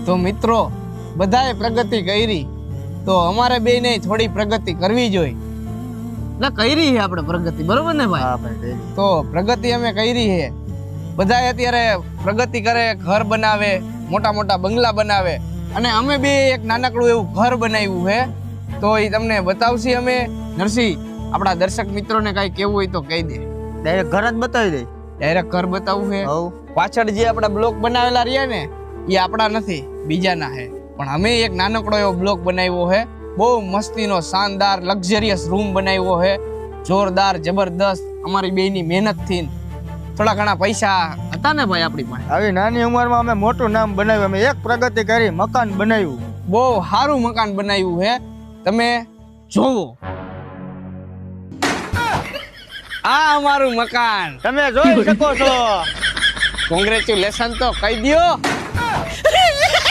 તો મિત્રો બધાએ પ્રગતિ કરી, તો અમારે બેને થોડી પ્રગતિ કરવી જોઈએ. એટલે કરી છે આપણે પ્રગતિ, બરોબર ને ભાઈ? હા ભાઈ. તો પ્રગતિ અમે કરી છે. બધાએ અત્યારે પ્રગતિ કરે, ઘર બનાવે, મોટા મોટા બંગલા બનાવે, અને અમે બે એક નાનકડું એવું ઘર બનાવ્યું છે. તો એ તમને બતાવશી અમે. નરસિંહ, આપણા દર્શક મિત્રોને કઈ કેવું હોય તો કહી દે. ડાયરેક્ટ ઘર જ બતાવી દે. ડાયરેક્ટ ઘર બતાવવું છે. હવ પાછળ જે આપણા બ્લોક બનાવેલા રહ્યા ને એ આપણા નથી, બીજાના છે. પણ અમે એક નાનકડો એવો બ્લોક બનાવ્યો છે. બહુ મસ્તીનો શાનદાર લક્ઝરિયસ રૂમ બનાવ્યો છે. જોરદાર જબરદસ્ત અમારી બેની મહેનતથી. થોડા ઘણા પૈસા હતા ને ભાઈ આપણી પાસે. આવી નાની ઉંમરમાં અમે મોટું નામ બનાવ્યું. અમે એક પ્રગતિ કરી, મકાન બનાવ્યું. બહુ સારું મકાન બનાવ્યું છે. તમે જોવો, આ અમારું મકાન. તમે જોઈ શકો છો. કોંગ્રેચ્યુલેશન તો કહી દ્યો.